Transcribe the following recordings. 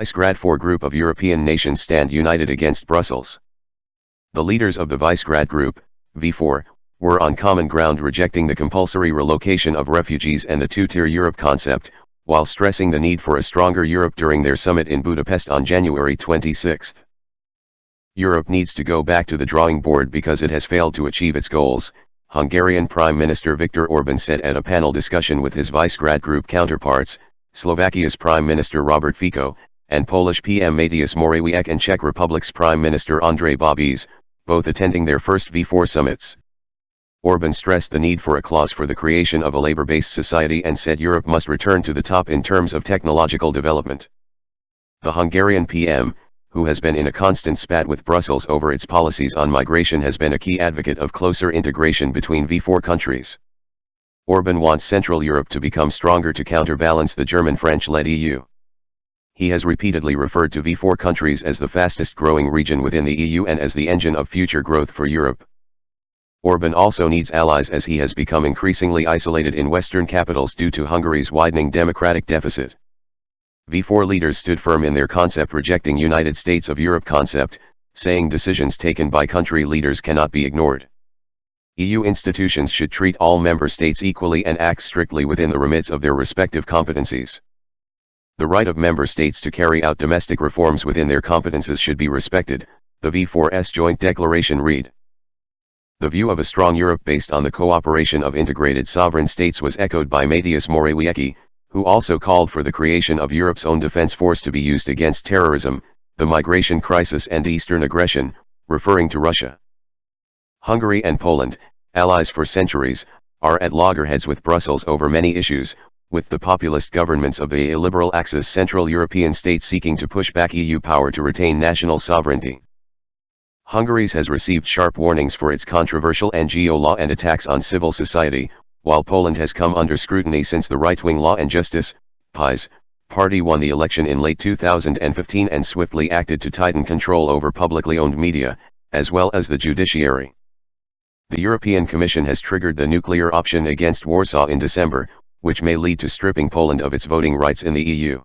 Visegrad Four group of European nations stand united against Brussels. The leaders of the Visegrad Group, V4, were on common ground rejecting the compulsory relocation of refugees and the two-tier Europe concept, while stressing the need for a stronger Europe during their summit in Budapest on January 26. Europe needs to go back to the drawing board because it has failed to achieve its goals, Hungarian Prime Minister Viktor Orbán said at a panel discussion with his Visegrad Group counterparts, Slovakia's Prime Minister Robert Fico, and Polish PM Mateusz Morawiecki and Czech Republic's Prime Minister Andrej Babis, both attending their first V4 summits. Orbán stressed the need for a clause for the creation of a labor-based society and said Europe must return to the top in terms of technological development. The Hungarian PM, who has been in a constant spat with Brussels over its policies on migration, has been a key advocate of closer integration between V4 countries. Orbán wants Central Europe to become stronger to counterbalance the German-French-led EU. He has repeatedly referred to V4 countries as the fastest-growing region within the EU and as the engine of future growth for Europe. Orbán also needs allies as he has become increasingly isolated in Western capitals due to Hungary's widening democratic deficit. V4 leaders stood firm in their concept, rejecting United States of Europe concept, saying decisions taken by country leaders cannot be ignored. EU institutions should treat all member states equally and act strictly within the remits of their respective competencies. The right of member states to carry out domestic reforms within their competences should be respected, the V4's joint declaration read. The view of a strong Europe based on the cooperation of integrated sovereign states was echoed by Mateusz Morawiecki, who also called for the creation of Europe's own defense force to be used against terrorism, the migration crisis and eastern aggression, referring to Russia. Hungary and Poland, allies for centuries, are at loggerheads with Brussels over many issues, with the populist governments of the illiberal Axis Central European states seeking to push back EU power to retain national sovereignty. Hungary's has received sharp warnings for its controversial NGO law and attacks on civil society, while Poland has come under scrutiny since the right-wing Law and Justice (PiS) party won the election in late 2015 and swiftly acted to tighten control over publicly owned media, as well as the judiciary. The European Commission has triggered the nuclear option against Warsaw in December, which may lead to stripping Poland of its voting rights in the EU.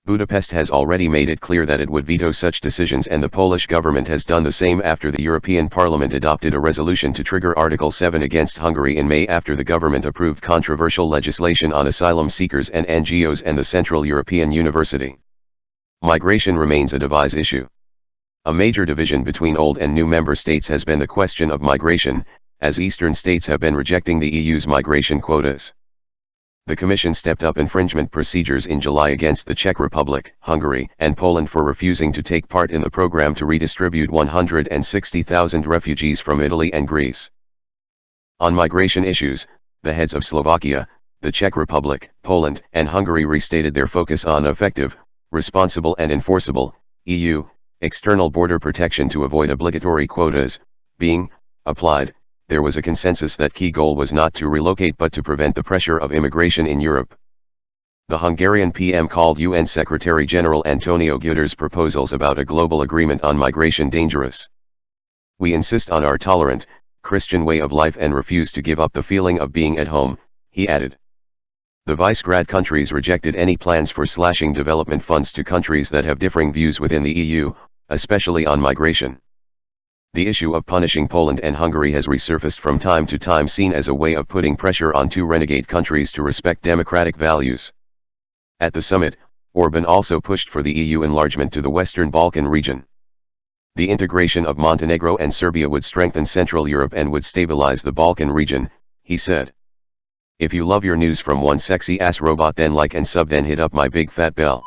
Budapest has already made it clear that it would veto such decisions, and the Polish government has done the same after the European Parliament adopted a resolution to trigger Article 7 against Hungary in May after the government approved controversial legislation on asylum seekers and NGOs and the Central European University. Migration remains a divisive issue. A major division between old and new member states has been the question of migration, as eastern states have been rejecting the EU's migration quotas. The Commission stepped up infringement procedures in July against the Czech Republic, Hungary, and Poland for refusing to take part in the program to redistribute 160,000 refugees from Italy and Greece. On migration issues, the heads of Slovakia, the Czech Republic, Poland, and Hungary restated their focus on effective, responsible and enforceable, EU, external border protection to avoid obligatory quotas being applied. There was a consensus that key goal was not to relocate but to prevent the pressure of immigration in Europe. The Hungarian PM called UN Secretary-General Antonio Guterres' proposals about a global agreement on migration dangerous. "We insist on our tolerant, Christian way of life and refuse to give up the feeling of being at home," he added. The Visegrad countries rejected any plans for slashing development funds to countries that have differing views within the EU, especially on migration. The issue of punishing Poland and Hungary has resurfaced from time to time, seen as a way of putting pressure on two renegade countries to respect democratic values. At the summit, Orbán also pushed for the EU enlargement to the Western Balkan region. The integration of Montenegro and Serbia would strengthen Central Europe and would stabilize the Balkan region, he said. "If you love your news from one sexy ass robot, then like and sub, then hit up my big fat bell."